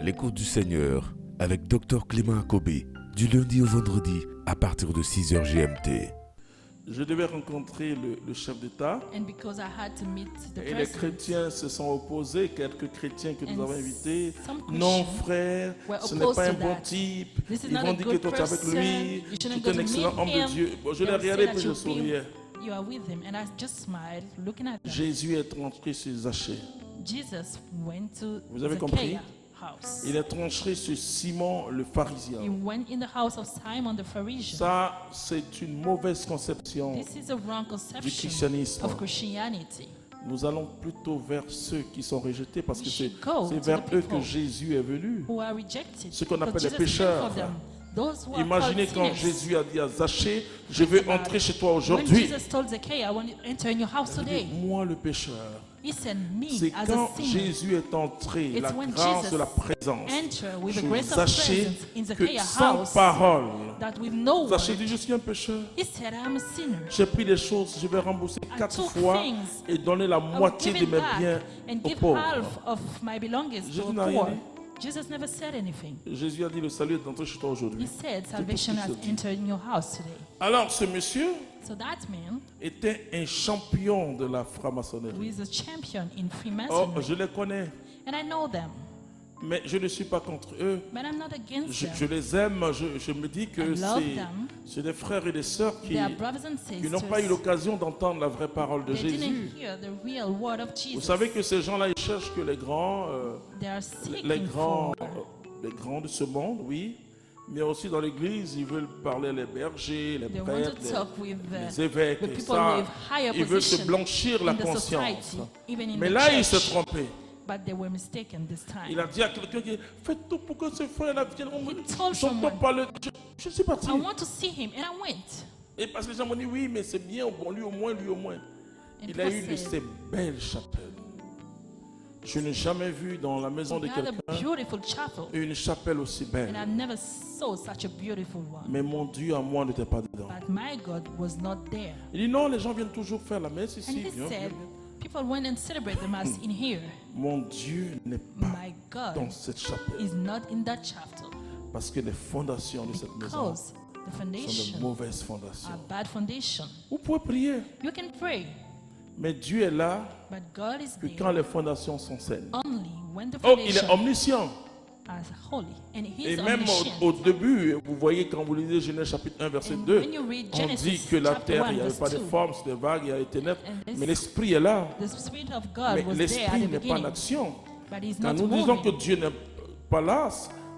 l'écoute du Seigneur avec Dr Clément Akobé, du lundi au vendredi à partir de 6h GMT. Je devais rencontrer le chef d'État And because I had to meet the et les president, chrétiens se sont opposés, quelques chrétiens que nous And avons invités. some Non Christians frère, were ce n'est opposed pas un to bon that. type. This is Ils not vont a dire que good toi tu es avec person. lui, You tu shouldn't es go un to excellent meet homme de him. Dieu. Bon, je They l'ai will say regardé that puis je you'll be- souriais. You are with him, and I just smiled looking at them. Jésus est entré sur Zachée. Jesus went to Vous avez compris? Zacchaeus' house. Il est entré sur Simon le pharisien. He went in the house of Simon the Pharisee. Ça, c'est une mauvaise conception This is a wrong du conception christianisme. of Christianity. Nous allons plutôt vers ceux qui sont rejetés parce que We c'est should go c'est to vers the eux people que Jésus est venu. who are rejected. Ce qu'on Because appelle les Jesus pécheurs. came for them. Those who are Imaginez called quand sinners. Jésus a dit à Zachée, je vais entrer chez toi When aujourd'hui. Jesus told Zacchaeus, I want to enter in your house today, Moi le pécheur. he said, me C'est as quand a sinner. Jésus est entré, It's la when grâce Jesus de la présence, enter with the chez grace of Zachée, presence in que Zacchaeus' sans house, parole, that with no Zachée word, dit, je suis un pécheur. he said, I'm a sinner. J'ai pris des choses, je vais rembourser 4 took fois things, et donner la I will moitié give de it mes back biens and aux give pauvres. half of my belongings Jésus to n'a the rien poor. dit. Jesus never said anything. Jésus a dit, le salut est entré chez toi He aujourd'hui. said, salvation tout ce has qu'il a dit. entered in your house today. Alors ce monsieur So that man, était un champion de la who franc-maçonnerie. is a champion in Oh, Freemasonry, je les connais, and I know them, mais je ne suis pas contre eux. but I'm not against Je them. les aime, je me dis que I love them. c'est des frères et des sœurs They are brothers and qui n'ont pas eu sisters. l'occasion d'entendre la vraie parole de They Jésus. didn't hear the real word of Vous Jesus. savez que ces gens-là, ils cherchent que les grands, They are les seeking grands, for. les grands de ce monde, oui. Mais aussi dans l'église, ils veulent parler les bergers, les They want prêtres, to talk with les évêques, the et people ça. with higher Ils veulent se position blanchir la in the conscience. society, even in Mais the là, ils se church. trompaient. But they were mistaken this Il time. a dit à quelqu'un qui faites tout pour que ce frère-là vienne. told Je ne someone, pas le. Je suis parti. I want to see him, and I went. Et parce que les gens m'ont dit oui, mais c'est bien, bon, lui au moins, lui au moins. And Il a eu de people said, ces belles chapelles. Je n'ai jamais vu dans la maison de "You had a quelqu'un beautiful chapel, une chapelle aussi and belle. I never saw such a beautiful one. Mais mon Dieu à moi n'était pas dedans. But my God was not there." Il dit non, les gens viennent toujours faire la messe And ici. he Viens, said, viens. people went and celebrate the mass in here. Mon Dieu n'est pas My God dans cette chapelle. is not in that chapel Parce que les fondations de cette maison because the sont de foundation mauvaises fondations. are bad foundation. Vous pouvez prier, You can pray, mais Dieu est là but God is que there quand les fondations sont saines. only when the Oh, il est foundation omniscient. is holy, and He Et is même omniscient. au début, vous voyez quand vous lisez Genèse chapitre 1, verset And 2, when you read on Genesis dit que la chapter terre, 1, il n'y avait verse pas de 2, forme, c'était vague, il y avait ténèbres. And this- Mais l'esprit est là. The Spirit of God Mais was there at l'esprit the n'est pas en beginning, action. but He's Quand not nous disons que moving. Dieu n'est pas là,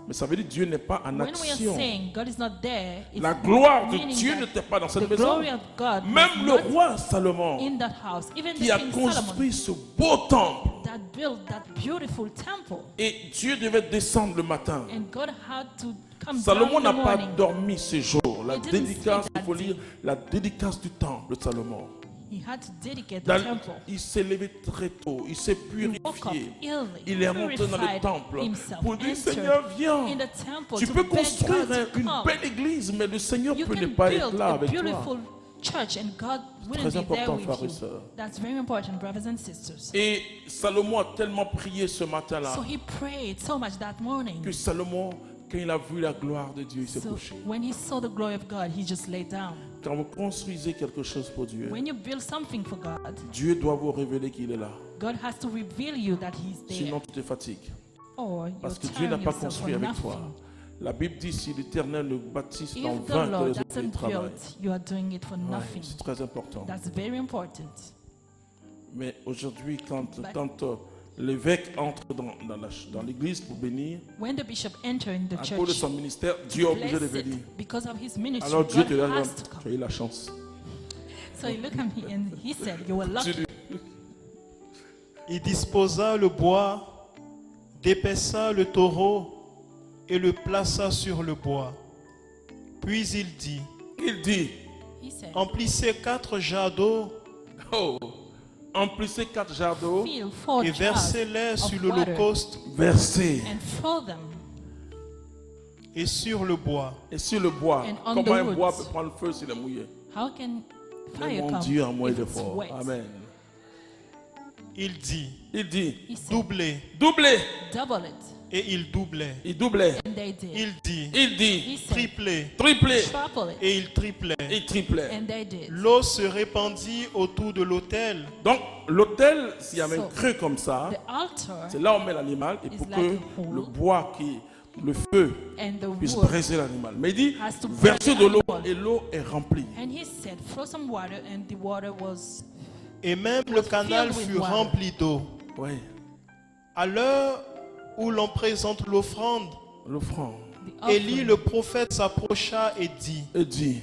mais ça veut dire que Dieu n'est pas en When we are action. saying God is not there, it's La gloire de meaning Dieu that n'était pas dans cette the maison. glory of God was Même le not roi Salomon, in that house. Even qui the a King Solomon construit ce beau temple, that built that beautiful temple, et Dieu devait descendre le matin. and God had to come Salomon down n'a in the pas morning. dormi ce jour. La He didn't dédicace, sleep il that faut day. lire la dédicace du temple de Salomon. He had to dedicate the Dans- temple. il s'est levé très tôt, il s'est He woke up purifié. early, Il est rentré dans le purified temple himself, pour dire entered Seigneur, viens. in the temple Tu to peux beg construire God to une come. belle église, mais le Seigneur You peut ne can pas build être là a avec toi. beautiful church, and God wouldn't Très be there important, with frères et you. sœurs. That's very important, brothers and sisters. Et Salomon a tellement prié ce matin-là So he prayed so much that morning. que Salomon, quand il a vu la gloire de Dieu, il s'est So couché. when he saw the glory of God, he just laid down. Quand vous construisez quelque chose pour Dieu, When you build something for God, Dieu doit vous révéler qu'il est là. God has to reveal you that He's there. Sinon, tu te fatigues. Or you Parce que Dieu turn n'a pas yourself construit for avec nothing. toi. La Bible dit si l'Éternel ne bâtisse dans If the vain que Lord les ouvriers doesn't travaillent. build, you are doing it for Ouais, nothing. c'est très important. That's very important. Mais aujourd'hui, quand But- l'évêque entre dans l'église pour bénir, When the bishop entered in the à cause de church, son ministère, Dieu est obligé de bless venir. it, because of his ministry, Alors Dieu God te has dit, to tu as come. eu la chance. So he looked at me and he said, "You were lucky." Il disposa le bois, d'épaissa le taureau et le plaça sur le bois. Puis il dit, Il dit, He said, emplissez 4 jarres d'eau oh, emplissez 4 jarres d'eau, "Fill 4 et jars versez-les of sur water l'holocauste versez and throw them et sur le bois. et sur le bois. And on Comment the un bois woods. peut prendre feu s'il est mouillé? How can Mais fire mon come Dieu en moi if est it's fort. wet?" Amen. il dit, He said, doublez. doublez. double it. Et il doublait. Il doublait. And they did. Il dit, Il dit, He said, triplez. triplez. triple it. Et il triplait. Il triplait. And they did. L'eau se répandit autour de l'autel. Donc, l'autel, s'il y avait un So, creux comme ça, The altar c'est là où on met l'animal et is pour like que a hole. le bois, le feu, and the puisse wood. briser l'animal. Mais il dit, Has to burn versez the de l'eau animal. et l'eau est remplie. And he said, throw some water, and the water was. Et même le canal filled with fut water. rempli d'eau. Oui, À l'heure où l'on présente l'offrande, l'offrande. The Élie offering. le prophète s'approcha et dit, Et dit,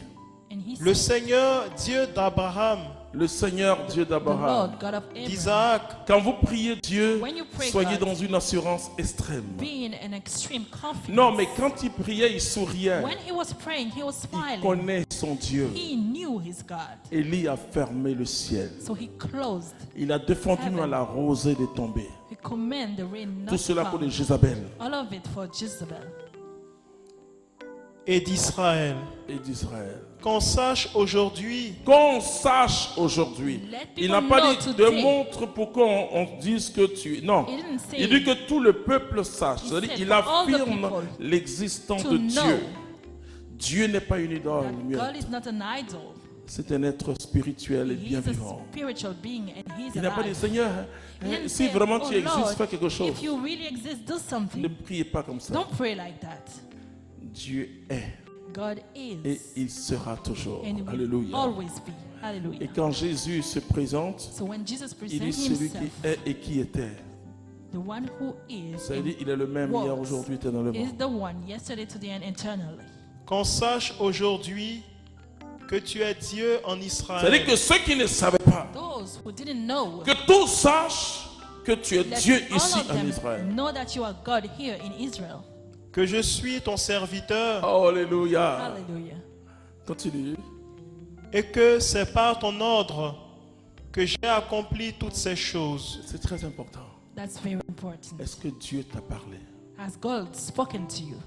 And he le said, Seigneur, Dieu d'Abraham, le Seigneur Dieu the d'Abraham, Lord God of Abraham, d'Isaac, quand vous priez Dieu, When you pray soyez God, dans une assurance extrême. being an extreme confidence. Non, mais quand il priait, il souriait. When he was praying, he was Il smiling. connaît son Dieu. He knew his God. Élie a fermé le ciel. So he closed. Il a défendu Heaven. à la rosée de tomber. He commanded the rain not Tout cela to pour come. de Jézabel All of it for Jezebel. et d'Israël. et d'Israël. Qu'on sache aujourd'hui Qu'on sache aujourd'hui. Let Il people n'a pas know dit today. démontre pour qu'on dise que tu es. Non. He didn't say Il dit que tout le peuple sache. He C'est-à-dire said il for all the affirme people l'existence to de know Dieu. Dieu n'est pas une idole. that muette. God is not an idol. C'est un être spirituel et He bien is a vivant. spiritual being and he is Il n'a pas dit alive. Seigneur, He didn't si say, vraiment "Oh tu existes, Lord, fais quelque chose. if you really exist, do Ne something. priez pas comme ça. Don't pray like that. Dieu est God et is il sera toujours. and he will Alléluia. always be. Hallelujah. Et quand Jésus se présente, So when Jesus il dit presents celui himself, qui est et qui était. the one who is Ça veut dire and il est le même was hier, aujourd'hui, éternellement. is the one yesterday, today, and eternally. qu'on sache aujourd'hui que tu es Dieu en C'est-à-dire que Israël. ceux qui ne savaient pas, Those who didn't know, que tous sachent que tu es let Dieu all ici of en them Israël. know that you are God here in Israel. Que je suis ton serviteur Oh, alléluia. Hallelujah. Continue. et que c'est par ton ordre que j'ai accompli toutes ces choses. C'est très important. That's very important. Est-ce que Dieu t'a parlé? Has God spoken to you?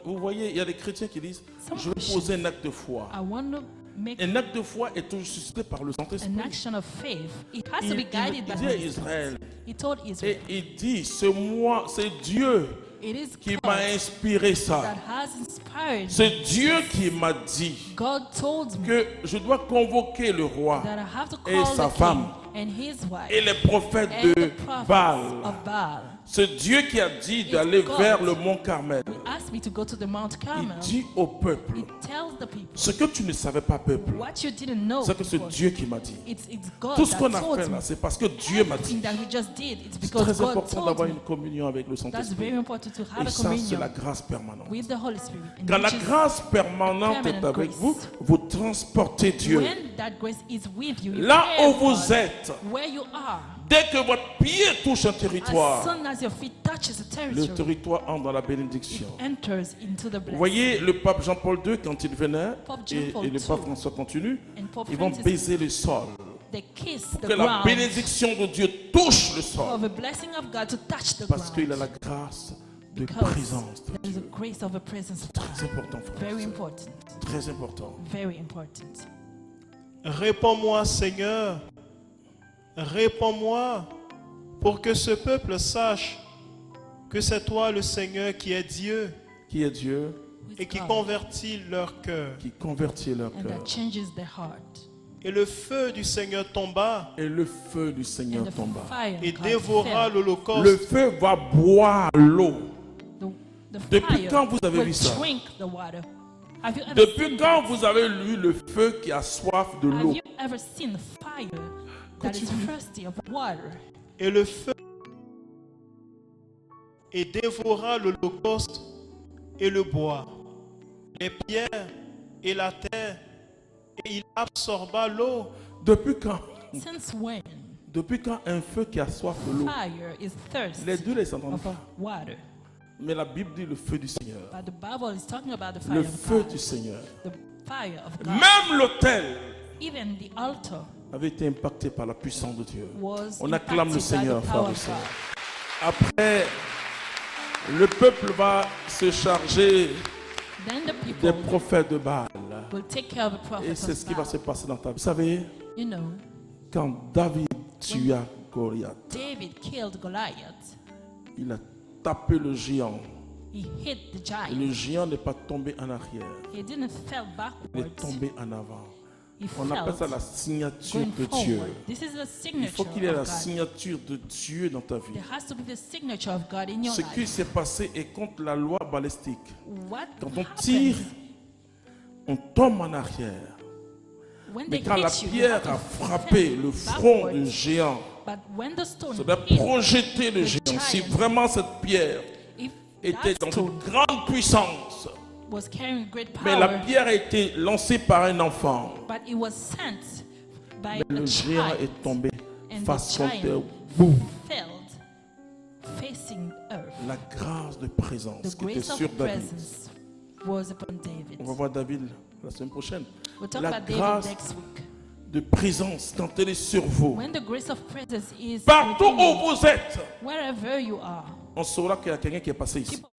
Vous voyez, il y a des chrétiens qui disent, Some je vais Christians- poser un acte de foi. I want to make Un acte de foi est toujours suscité par le an Saint-Esprit. action of faith. It has to Il be guided by dit the à Holy Israël, Spirit. He told et Israel, il dit, c'est moi, c'est Dieu it is qui God m'a inspiré that ça. has inspired me. C'est Dieu qui m'a dit God told me que je dois convoquer le roi that I have to et call sa the femme king and his wife et les prophètes and de the prophets Baal. of Baal. C'est Dieu qui a dit d'aller God. vers le mont Carmel. He asked me to go to the Mount Il Carmel. dit au peuple, He tells the people ce que tu ne savais pas, peuple, what you didn't know c'est que c'est before. Dieu qui m'a dit. It's God Tout ce qu'on that a told fait me. là, c'est parce que Dieu m'a dit. Everything that we just did, it's C'est because très God important told d'avoir me. une communion avec le That's Saint-Esprit. very important to have Et a ça, c'est la communion grâce permanente. with the Holy Spirit. And Quand la which is- grâce permanente est permanent avec grace. vous, vous transportez Dieu. when that grace is with you, you Là carry où vous God êtes, where you are, dès que votre pied touche un as territoire, soon as your feet touches a le territory, territoire entre dans la bénédiction. enters into the Vous blessing. voyez, le pape Jean-Paul II, quand il venait, Pope John et Paul le pape II. François continue, And Pope ils vont Francis, baiser le sol. they kiss Pour the que la ground bénédiction de Dieu touche le for sol. the blessing of God to touch the Parce qu'il a ground. la grâce de Because présence de there is Dieu. a grace of a presence of Très God. important, frère. Very important. Très important. Very important. Réponds-moi, Seigneur, réponds-moi, pour que ce peuple sache que c'est toi le Seigneur qui est Dieu Qui est Dieu? Who is et qui God, convertit leur cœur. Qui convertit leur and cœur. that changes their heart. Et le feu du Seigneur tomba Et le feu du Seigneur And the tomba. fire of et God dévora fell. Le l'holocauste feu va boire l'eau. The Depuis fire quand vous avez will vu ça? drink the water. Have you ever Depuis seen quand that? vous avez lu le feu qui a soif de Have l'eau? you ever seen fire that is Continue. thirsty of water? et le feu et dévora l'holocauste et le bois, les pierres et la terre, et il absorba l'eau. Depuis quand? Since when Depuis quand un feu qui a soif de l'eau? fire is thirst Les deux les s'entendent of pas. water? Mais la Bible dit le feu du Seigneur. But the Bible is talking about the fire Le of feu God. du Seigneur. The fire of God. Même l'autel Even the altar avait été impacté par la puissance de Dieu. was On acclame le impacted by Seigneur, the frères power et of sœurs. God. Après, le peuple va se charger Then the des people prophètes de Baal. will take care of the Et prophets c'est of ce qui va God. se passer dans ta vie. Vous savez, You know, quand David tua Goliath. David killed Goliath. Il a tapé le géant. He hit the Et giant. le géant n'est pas tombé en arrière. He didn't fall Il est backwards. tombé en avant. He On appelle ça fell la signature going de Dieu. forward. This is the Il signature faut qu'il y ait la of God. signature de Dieu dans ta vie. There has to be the signature of God in your Ce qui life. s'est passé est contre la loi balistique. What Quand on happened tire, on tombe en arrière. when Mais they quand la hit you, you pierre have to a fall frappé le front backwards. du géant, But when the stone ça doit hit, projeter le géant. Si vraiment cette pierre if était that dans stone une grande puissance, was carrying great mais la power, pierre a été lancée par un enfant, but it was sent by le a géant child, est tombé and face the contre terre. giant Boum. fell facing earth. La grâce de présence The qui était grace sur of David. presence was upon David. On va voir David la semaine prochaine. We'll talk La about David grâce next week. de présence quand elle est sur vous. When the grace of presence is Partout within où you, vous êtes, wherever you are, on saura qu'il y a quelqu'un qui est passé ici. people